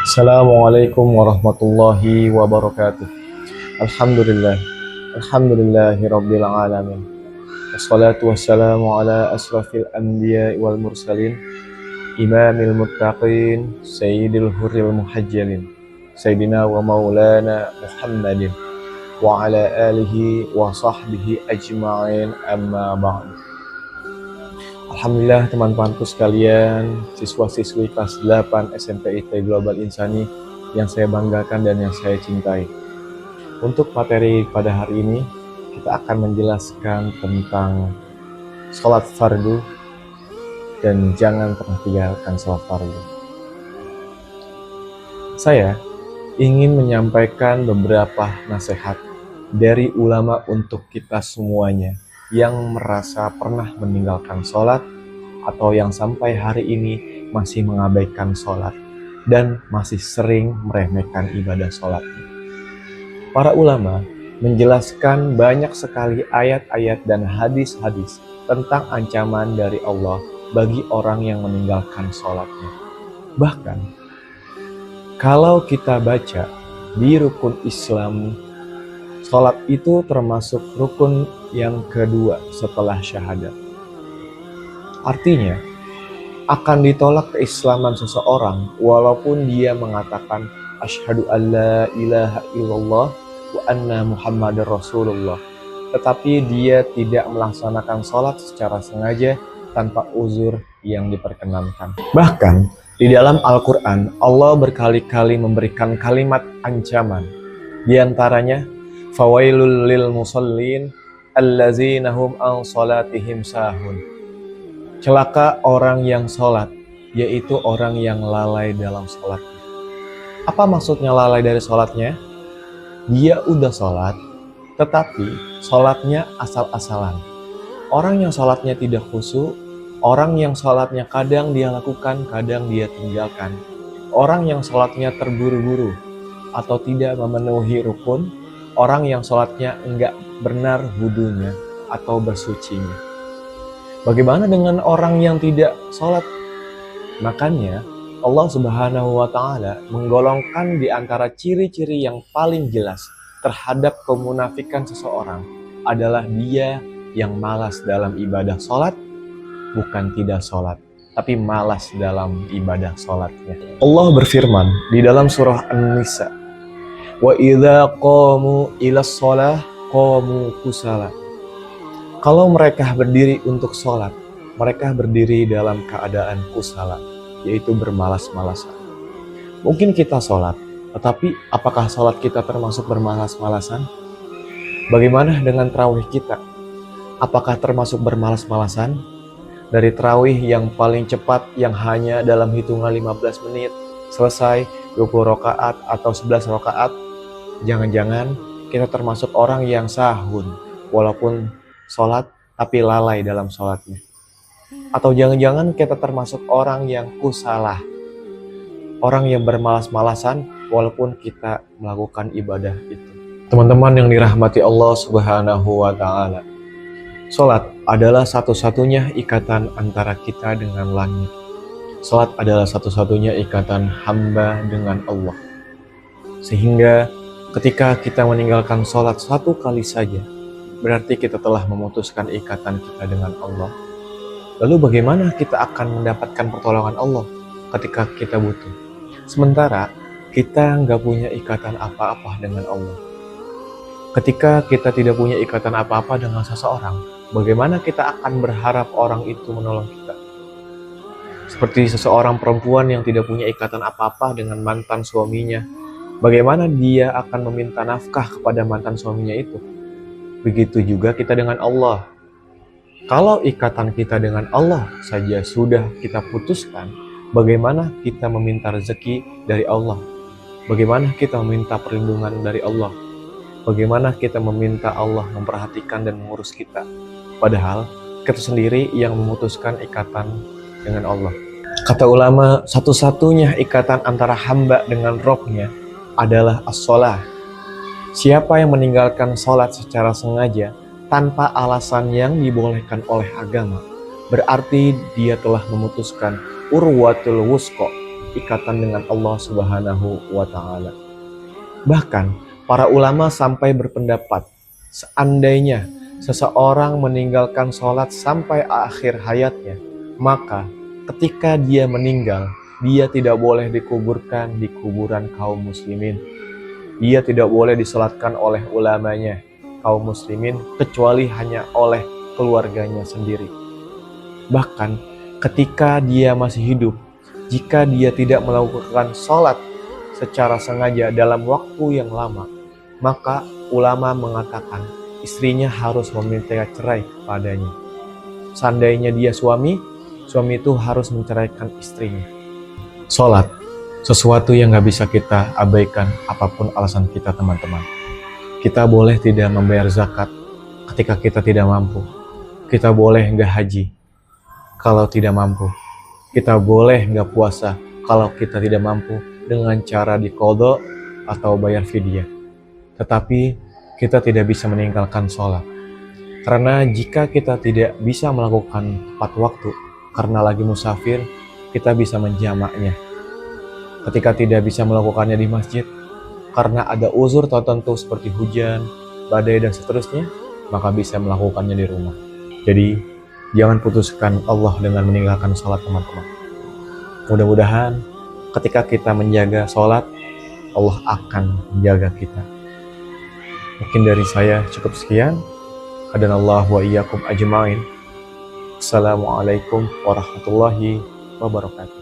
Assalamualaikum warahmatullahi wabarakatuh. Alhamdulillah. Alhamdulillahi rabbil alamin. Wassalatu wassalamu ala asrafil anbiya wal mursalin. Imamil muttaqin. Sayyidil hurril muhajjalin. Sayyidina wa maulana Muhammadin. Wa ala alihi wa sahbihi ajma'in amma ba'du. Alhamdulillah teman-temanku sekalian, siswa-siswi kelas 8 SMP IT Global Insani yang saya banggakan dan yang saya cintai. Untuk materi pada hari ini, kita akan menjelaskan tentang sholat fardu dan jangan pernah tinggalkan sholat fardu. Saya ingin menyampaikan beberapa nasihat dari ulama untuk kita semuanya yang merasa pernah meninggalkan sholat atau yang sampai hari ini masih mengabaikan sholat dan masih sering meremehkan ibadah sholatnya. Para ulama menjelaskan banyak sekali ayat-ayat dan hadis-hadis tentang ancaman dari Allah bagi orang yang meninggalkan sholatnya. Bahkan, kalau kita baca di rukun Islam, sholat itu termasuk rukun yang kedua setelah syahadat. Artinya, akan ditolak keislaman seseorang walaupun dia mengatakan asyhadu alla ilaha illallah wa anna muhammadar rasulullah, tetapi dia tidak melaksanakan sholat secara sengaja tanpa uzur yang diperkenankan. Bahkan di dalam Al-Quran, Allah berkali-kali memberikan kalimat ancaman. Di antaranya, fawailul lil musallin allazina hum an salatihim sahun. Celaka orang yang sholat, yaitu orang yang lalai dalam sholatnya. Apa maksudnya lalai dari sholatnya? Dia udah sholat, tetapi sholatnya asal-asalan. Orang yang sholatnya tidak khusyuk, orang yang sholatnya kadang dia lakukan, kadang dia tinggalkan. Orang yang sholatnya terburu-buru atau tidak memenuhi rukun, orang yang sholatnya enggak benar wudunya atau bersucinya. Bagaimana dengan orang yang tidak sholat? Makanya Allah Subhanahu wa Ta'ala menggolongkan di antara ciri-ciri yang paling jelas terhadap kemunafikan seseorang adalah dia yang malas dalam ibadah sholat, bukan tidak sholat, tapi malas dalam ibadah sholatnya. Allah berfirman di dalam surah An-Nisa, wa idza qamu ilas sholah qamu kusala. Kalau mereka berdiri untuk sholat, mereka berdiri dalam keadaan kusala, yaitu bermalas-malasan. Mungkin kita sholat, tetapi apakah sholat kita termasuk bermalas-malasan? Bagaimana dengan tarawih kita? Apakah termasuk bermalas-malasan? Dari tarawih yang paling cepat yang hanya dalam hitungan 15 menit, selesai 20 rakaat atau 11 rakaat, jangan-jangan kita termasuk orang yang sahun, walaupun sholat tapi lalai dalam sholatnya. Atau jangan-jangan kita termasuk orang yang kusalah, orang yang bermalas-malasan walaupun kita melakukan ibadah itu. Teman-teman yang dirahmati Allah Subhanahu wa Ta'ala, sholat adalah satu-satunya ikatan antara kita dengan langit. Sholat adalah satu-satunya ikatan hamba dengan Allah. Sehingga ketika kita meninggalkan sholat satu kali saja, berarti kita telah memutuskan ikatan kita dengan Allah. Lalu bagaimana kita akan mendapatkan pertolongan Allah ketika kita butuh? Sementara kita nggak punya ikatan apa-apa dengan Allah. Ketika kita tidak punya ikatan apa-apa dengan seseorang, bagaimana kita akan berharap orang itu menolong kita? Seperti seseorang perempuan yang tidak punya ikatan apa-apa dengan mantan suaminya, bagaimana dia akan meminta nafkah kepada mantan suaminya itu? Begitu juga kita dengan Allah. Kalau ikatan kita dengan Allah saja sudah kita putuskan, bagaimana kita meminta rezeki dari Allah? Bagaimana kita meminta perlindungan dari Allah? Bagaimana kita meminta Allah memperhatikan dan mengurus kita? Padahal kita sendiri yang memutuskan ikatan dengan Allah. Kata ulama, satu-satunya ikatan antara hamba dengan Robnya adalah as-sholah. Siapa yang meninggalkan sholat secara sengaja tanpa alasan yang dibolehkan oleh agama, berarti dia telah memutuskan urwatul wusqa, ikatan dengan Allah Subhanahu wa Ta'ala. Bahkan para ulama sampai berpendapat, seandainya seseorang meninggalkan sholat sampai akhir hayatnya, maka ketika dia meninggal, dia tidak boleh dikuburkan di kuburan kaum muslimin. Dia tidak boleh disolatkan oleh ulamanya, kaum muslimin, kecuali hanya oleh keluarganya sendiri. Bahkan ketika dia masih hidup, jika dia tidak melakukan sholat secara sengaja dalam waktu yang lama, maka ulama mengatakan istrinya harus meminta cerai padanya. Seandainya dia suami itu harus menceraikan istrinya. Sholat, sesuatu yang gak bisa kita abaikan apapun alasan kita, teman-teman. Kita boleh tidak membayar zakat ketika kita tidak mampu. Kita boleh gak haji kalau tidak mampu. Kita boleh gak puasa kalau kita tidak mampu dengan cara diqadha atau bayar fidyah. Tetapi kita tidak bisa meninggalkan sholat. Karena jika kita tidak bisa melakukan tepat waktu karena lagi musafir, kita bisa menjamaknya. Ketika tidak bisa melakukannya di masjid karena ada uzur tertentu seperti hujan, badai, dan seterusnya, maka bisa melakukannya di rumah. Jadi jangan putuskan Allah dengan meninggalkan sholat, teman-teman. Mudah-mudahan ketika kita menjaga sholat, Allah akan menjaga kita. Mungkin dari saya cukup sekian. Hadanallahu wa iyyakum ajma'in. Assalamualaikum warahmatullahi wabarakatuh.